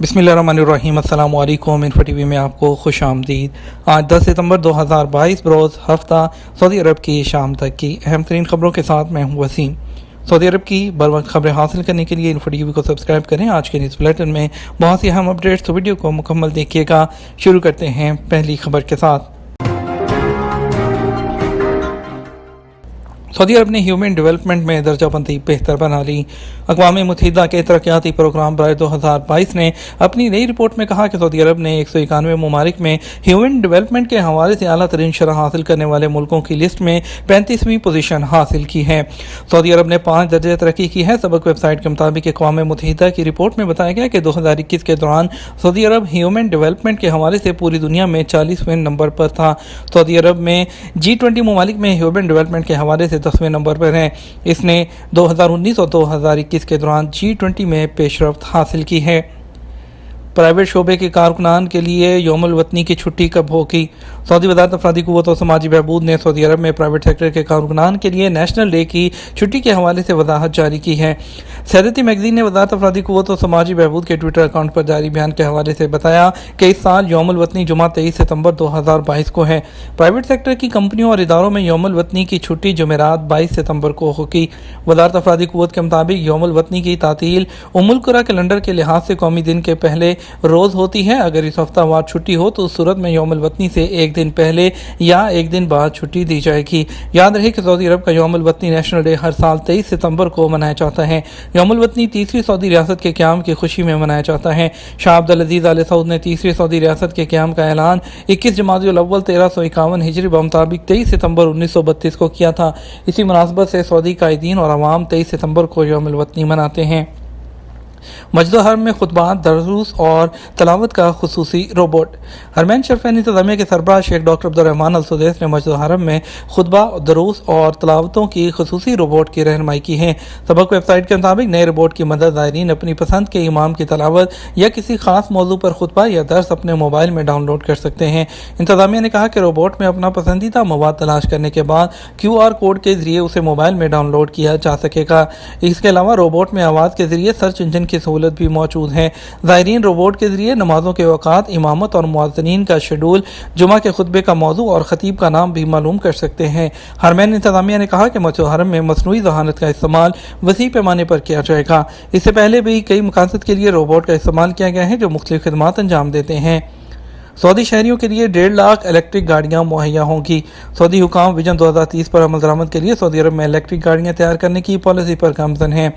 बिस्मिल्लाहिर्रहमानिर्रहीम। अस्सलाम वालेकुम। इन्फो टीवी में आपको खुश आमदीद। आज 10 सितंबर 2022 बरोज़ हफ्ता सऊदी अरब की शाम तक की अहम तरीन खबरों के साथ मैं हूँ वसीम। सऊदी अरब की बर वक्त खबरें हासिल करने के लिए इन्फो टीवी को सब्सक्राइब करें। आज के न्यूज़ बुलेटिन में बहुत सी अहम अपडेट्स, तो वीडियो को मुकम्मल देखिएगा। शुरू करते हैं पहली खबर के साथ। सऊदी अरब ने ह्यूमन डेवलपमेंट में दर्जाबंदी बेहतर बना ली। अक़वाम मुत्तहिदा के तरक्याती प्रोग्राम बराए 2022 ने अपनी नई रिपोर्ट में कहा कि सऊदी अरब ने 191 ममालिक में ह्यूमन डेवलपमेंट के हवाले से आला तरीन शरह हासिल करने वाले मुल्कों की लिस्ट में 35वीं पोजीशन हासिल की है। सऊदी अरब ने 5 दर्जे तरक्की की है। सबक वेबसाइट के मुताबिक अक़वाम मुत्तहिदा की रिपोर्ट में बताया गया कि 2021 के दौरान सऊदी अरब ह्यूमन डेवलपमेंट के हवाले से पूरी दुनिया में 40वें नंबर पर था। सऊदी अरब में G20 ममालिक में ह्यूमन डेवलपमेंट के हवाले से 10वें नंबर पर है। इसने 2019 और 2021 के दौरान G20 में पेशरफ्त हासिल की है। प्राइवेट शोबे के कारकुनान के लिए यौमुल वतनी की छुट्टी कब होगी? सऊदी वज़ारत अफरादी क़ुव्वत और समाजी बहबूद ने सऊदी अरब में प्राइवेट सेक्टर के कारकुनान के लिए नेशनल डे की छुट्टी के हवाले से वजाहत जारी की है। सैयदती मैगज़ीन ने वज़ारत अफरादी क़ुव्वत और समाजी बहबूद के ट्विटर अकाउंट पर जारी बयान के हवाले से बताया कि इस साल यौमुल वतनी जुमा 23 सितंबर 2022 को है। प्राइवेट सेक्टर की कंपनियों और इदारों में यौमुल वतनी की छुट्टी जुमेरात 22 सितंबर को होगी। वज़ारत अफरादी क़ुव्वत के मुताबिक यौमुल वतनी की तातील उम्मुल कुरा कैलेंडर के लिहाज से कौमी दिन के पहले रोज़ होती है। अगर इस हफ्तावार छुट्टी हो तो उस सूरत में यौमुल वतनी से एक दिन पहले या एक दिन बाद छुट्टी दी जाएगी। याद रहे कि सऊदी अरब का यौमुल वतनी नेशनल डे हर साल 23 सितंबर को मनाया जाता है। यौमुल वतनी तीसरी सऊदी रियासत के क़याम की खुशी में मनाया जाता है। शाह अब्दुल अजीज आल सऊद ने तीसरी सऊदी रियासत के क़याम का ऐलान 21 जमादियुल अव्वल 1351 हिजरी मुताबिक 23 सितंबर 1932 को किया था। इसी मुनासबत से सऊदी कायदीन और अवाम 23 सितंबर को यौमुल वतनी मनाते हैं। मस्जिद हरम में खुतबात, दरूस और तलावत का खुसूसी रोबोट। हरमैन शरीफैन इंतज़ामिया के सरबराह शेख डॉक्टर अब्दुर्रहमान अल सुदैस ने मस्जिद हरम में खुतबा, दरूस और तलावतों की खुसूसी रोबोट की रहनुमाई की है। सबक वेबसाइट के मुताबिक नए रोबोट की मदद ज़ायरीन अपनी पसंद के इमाम की तलावत या किसी खास मौजू पर खुतबा या दर्स अपने मोबाइल में डाउनलोड कर सकते हैं। इंतज़ामिया ने कहा कि रोबोट में अपना पसंदीदा मवाद तलाश करने के बाद QR कोड के जरिए उसे मोबाइल में डाउनलोड किया जा सकेगा। इसके अलावा रोबोट में आवाज़ के जरिए सर्च इंजन की सहूलत भी मौजूद है। ज़ायरीन रोबोट के जरिए नमाजों के औकात, इमामत और मुअज्जिनीन का शेड्यूल, जुमा के खुतबे का मौजू और खतीब का नाम भी मालूम कर सकते हैं। हरमैन इंतज़ामिया ने कहा कि मस्जिद हरम में मसनूई ज़हानत का इस्तेमाल वसी पैमाने पर किया जाएगा। इससे पहले भी कई मकासद के लिए रोबोट का इस्तेमाल किया गया है जो मुख्तलिफ खिदमात अंजाम देते हैं। सऊदी शहरियों के लिए 1.5 लाख इलेक्ट्रिक गाड़ियाँ मुहैया होंगी। सऊदी हुकाम विजन 2030 पर अमल दरामद के लिए सऊदी अरब में इलेक्ट्रिक गाड़ियाँ तैयार करने की पॉलिसी पर गामजन हैं।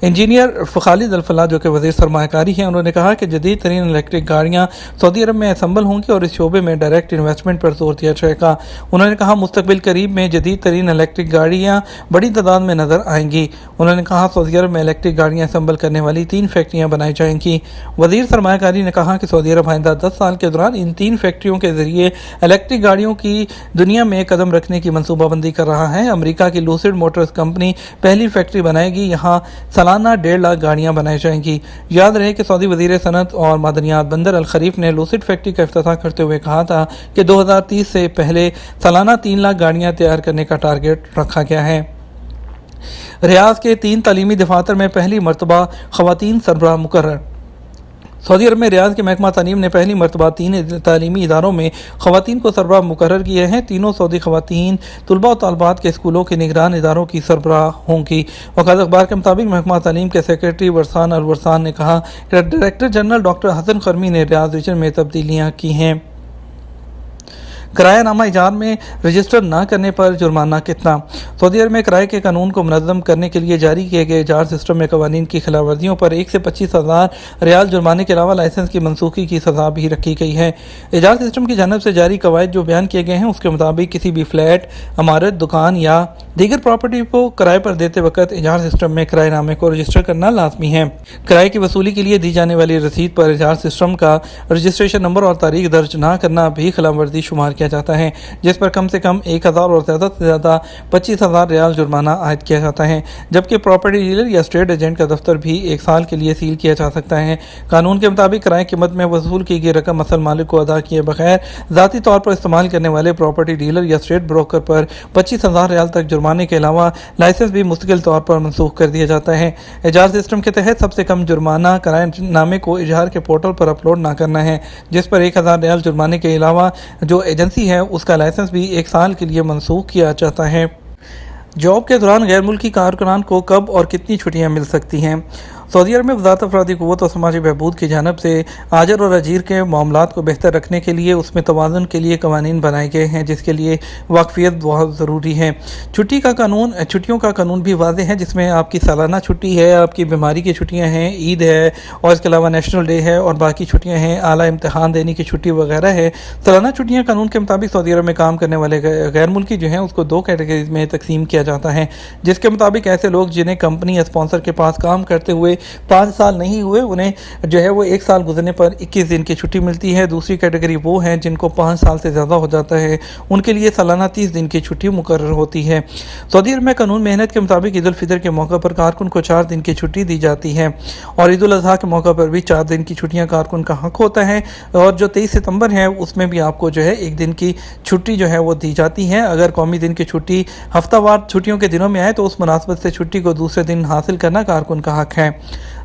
इंजीनियर खालिद अल फलाह, जो कि वज़ीर सरमायाकारी हैं, उन्होंने कहा कि जदीद तरीन इलेक्ट्रिक गाड़ियाँ सऊदी अरब में असम्बल होंगी और इस शोबे में डायरेक्ट इन्वेस्टमेंट पर जोर दिया जाएगा। उन्होंने कहा मुस्तकबिल करीब में जदीद तरीन इलेक्ट्रिक गाड़ियाँ बड़ी तादाद में नजर आएंगी। उन्होंने कहा सऊदी अरब में इलेक्ट्रिक गाड़ियाँ असम्बल करने वाली 3 फैक्ट्रियाँ बनाई जाएंगी। वज़ीर सरमायाकारी ने कहा कि सऊदी अरब आइंदा 10 साल के दौरान इन 3 फैक्ट्रियों के जरिए इलेक्ट्रिक गाड़ियों की दुनिया में कदम रखने की मनसूबाबंदी कर रहा है। अमेरिका की लूसिड मोटर्स कंपनी पहली फैक्ट्री बनाएगी। यहाँ सालाना 1.5 लाख गाड़ियाँ बनाई जाएंगी। याद रहे कि सऊदी वज़ीर सनत और मादनियात बंदर अल खरीफ ने लूसिड फैक्ट्री का इफ्तिताह करते हुए कहा था कि 2030 से पहले सालाना 3 लाख गाड़ियाँ तैयार करने का टारगेट रखा गया है। रियाज के 3 तालीमी दफातर में पहली मरतबा ख़वातीन सरबराह मुकर्रर। सऊदी अरब में रियाज के महकमा तालीम ने पहली मरतबा 3 तालीमी इदारों में ख़वातीन को सरबराह मुकर्रर किए हैं। तीनों सऊदी ख़वातीन तुलबा और तालबात के स्कूलों के निगरान इदारों की सरबराह होंगी। वकालत अखबार के मुताबिक महकमा तालीम के सेक्रेटरी वरसान अल वरसान ने कहा कि डायरेक्टर जनरल डॉक्टर हसन खरमी ने रियाज रीजन में तब्दीलियाँ की हैं। किराया नामा इजार में रजिस्टर न करने पर जुर्माना कितना? सऊदी अरब में किराए के कानून को मुनज़्ज़म करने के लिए जारी किए गए इजार सिस्टम में कवानीन की खिलाफ वर्जियों पर 1 से 25,000 रियाल जुर्माने के अलावा लाइसेंस की मनसूखी की सज़ा भी रखी गई है। इजार सिस्टम की जानिब से जारी कवायद जो बयान किए गए हैं उसके मुताबिक किसी भी फ्लैट, इमारत, दुकान या दीगर प्रॉपर्टी को किराए पर देते वक्त इजार सिस्टम में किराए नामे को रजिस्टर करना लाजमी है। किराए की वसूली के लिए दी जाने वाली रसीद पर इजार सिस्टम का रजिस्ट्रेशन नंबर और तारीख दर्ज न करना भी खिलाफ वर्जी शुमार کیا جاتا ہے، جس پر کم سے کم 1000 اور زیادہ سے زیادہ 25,000 ریال جرمانہ عائد کیا جاتا ہے، جبکہ پراپرٹی ڈیلر یا اسٹیٹ ایجنٹ کا دفتر بھی 1 سال کے لیے سیل کیا جا سکتا ہے۔ قانون کے مطابق کرائے قیمت میں وصول کی گئی رقم اصل مالک کو ادا کیے بغیر ذاتی طور پر استعمال کرنے والے پراپرٹی ڈیلر یا اسٹیٹ بروکر پر 25,000 ریال تک جرمانے کے علاوہ لائسنس بھی مستقل طور پر منسوخ کر دیا جاتا ہے۔ اجار سسٹم کے تحت سب سے کم جرمانہ کرائے نامے کو اجار کے پورٹل پر اپلوڈ نہ کرنا ہے، جس پر 1000 ریال جرمانے کے علاوہ جو ایجنسی ہے اس کا لائسنس بھی 1 سال کے لیے منسوخ کیا جاتا ہے۔ جاب کے دوران غیر ملکی کارکنان کو کب اور کتنی چھٹیاں مل سکتی ہیں؟ سعودی عرب میں وزارت افرادی قوت اور سماجی بہبود کی جانب سے آجر اور اجیر کے معاملات کو بہتر رکھنے کے لیے اس میں توازن کے لیے قوانین بنائے گئے ہیں، جس کے لیے واقفیت بہت ضروری ہے۔ چھٹیوں کا قانون بھی واضح ہے، جس میں آپ کی سالانہ چھٹی ہے، آپ کی بیماری کی چھٹیاں ہیں، عید ہے اور اس کے علاوہ نیشنل ڈے ہے اور باقی چھٹیاں ہیں، اعلیٰ امتحان دینے کی چھٹی وغیرہ ہے۔ سالانہ چھٹیاں قانون کے مطابق سعودی عرب میں کام کرنے والے غیر ملکی جو ہیں اس کو 2 کیٹیگریز میں تقسیم کیا جاتا ہے، جس کے مطابق ایسے لوگ جنہیں کمپنی یا اسپانسر کے پاس کام کرتے ہوئے 5 سال نہیں ہوئے، انہیں جو ہے وہ 1 سال گزرنے پر 21 دن کی چھٹی ملتی ہے۔ دوسری کیٹیگری وہ ہیں جن کو 5 سال سے زیادہ ہو جاتا ہے، ان کے لیے سالانہ 30 دن کی چھٹی مقرر ہوتی ہے۔ سعودی عرب میں قانون محنت کے مطابق عید الفطر کے موقع پر کارکن کو 4 دن کی چھٹی دی جاتی ہے اور عید الاضحیٰ کے موقع پر بھی 4 دن کی چھٹیاں کارکن کا حق ہوتا ہے، اور جو 23 ستمبر ہے اس میں بھی آپ کو جو ہے 1 دن کی چھٹی جو ہے وہ دی جاتی ہے۔ اگر قومی دن کی چھٹی ہفتہ وار چھٹیوں کے دنوں میں آئے تو اس مناسبت سے چھٹی کو دوسرے دن حاصل کرنا کارکن کا حق ہے۔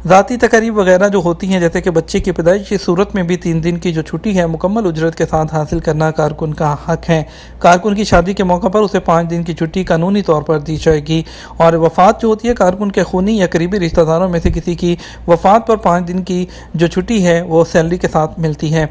ذاتی تقاریب وغیرہ جو ہوتی ہیں، جیسے کہ بچے کی پیدائش کی صورت میں بھی 3 دن کی جو چھٹی ہے مکمل اجرت کے ساتھ حاصل کرنا کارکن کا حق ہے۔ کارکن کی شادی کے موقع پر اسے 5 دن کی چھٹی قانونی طور پر دی جائے گی، اور وفات جو ہوتی ہے کارکن کے خونی یا قریبی رشتہ داروں میں سے کسی کی وفات پر 5 دن کی جو چھٹی ہے وہ سیلری کے ساتھ ملتی ہے۔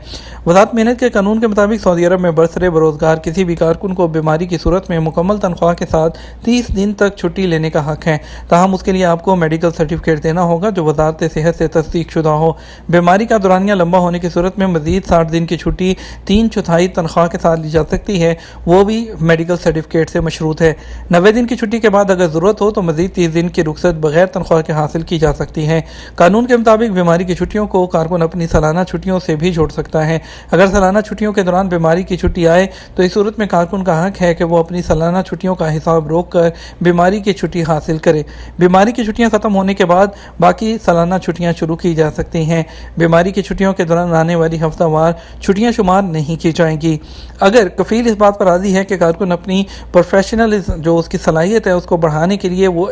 وزارت محنت کے قانون کے مطابق سعودی عرب میں برسر بروزگار کسی بھی کارکن کو بیماری کی صورت میں مکمل تنخواہ کے ساتھ 30 دن تک چھٹی لینے کا حق ہے، تاہم اس کے لیے آپ کو میڈیکل سرٹیفکیٹ دینا ہوگا جو وزارت صحت سے تصدیق شدہ ہو۔ بیماری کا دورانیہ لمبا ہونے کی صورت میں مزید 60 دن کی چھٹی 3/4 تنخواہ کے ساتھ لی جا سکتی ہے، وہ بھی میڈیکل سرٹیفکیٹ سے مشروط ہے۔ 90 دن کی چھٹی کے بعد اگر ضرورت ہو تو مزید 30 دن کی رخصت بغیر تنخواہ کے حاصل کی جا سکتی ہے۔ قانون کے مطابق بیماری کی چھٹیوں کو کارکن اپنی سالانہ چھٹیوں سے بھی جوڑ سکتا ہے۔ اگر سالانہ چھٹیوں کے دوران بیماری کی چھٹی آئے تو اس صورت میں کارکن کا حق ہے کہ وہ اپنی سالانہ چھٹیوں کا حساب روک کر بیماری کی چھٹی حاصل کرے۔ بیماری کی چھٹیاں ختم ہونے کے بعد باقی سالانہ چھٹیاں شروع کی جا سکتی ہیں۔ بیماری کی چھٹیوں کے دوران آنے والی ہفتہ وار چھٹیاں شمار نہیں کی جائیں گی۔ اگر کفیل اس بات پر راضی ہے کہ کارکن اپنی پروفیشنل جو اس کی صلاحیت ہے اس کو بڑھانے کے لیے وہ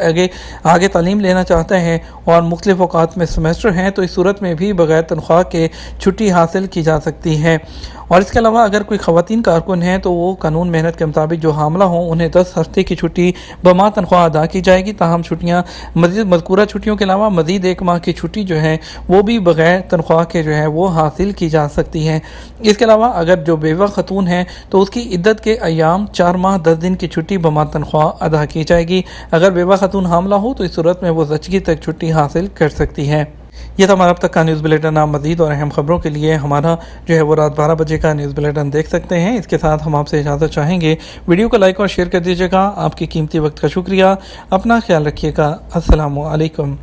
آگے تعلیم لینا چاہتا ہے اور مختلف اوقات میں سیمسٹر ہیں، تو اس صورت میں بھی بغیر تنخواہ کے چھٹی حاصل کی جا سکتی ہے۔ اور اس کے علاوہ اگر کوئی خواتین کارکن ہیں تو وہ قانون محنت کے مطابق جو حاملہ ہوں انہیں 10 ہفتے کی چھٹی بما تنخواہ ادا کی جائے گی، تاہم چھٹیاں مذکورہ چھٹیوں کے علاوہ مزید 1 ماہ کی چھٹی جو ہے وہ بھی بغیر تنخواہ کے جو ہے وہ حاصل کی جا سکتی ہے۔ اس کے علاوہ اگر جو بیوہ خاتون ہے تو اس کی عدت کے ایام 4 ماہ 10 دن کی چھٹی بما تنخواہ ادا کی جائے گی۔ اگر بیوہ خاتون حاملہ ہو تو اس صورت میں وہ زچگی تک چھٹی حاصل کر سکتی ہے۔ یہ تھا ہمارا اب تک کا نیوز بلیٹن۔ آپ مزید اور اہم خبروں کے لیے ہمارا جو ہے وہ رات 12 بجے کا نیوز بلیٹن دیکھ سکتے ہیں۔ اس کے ساتھ ہم آپ سے اجازت چاہیں گے، ویڈیو کو لائک اور شیئر کر دیجیے گا۔ آپ کی قیمتی وقت کا شکریہ، اپنا خیال رکھیے گا۔ السلام علیکم۔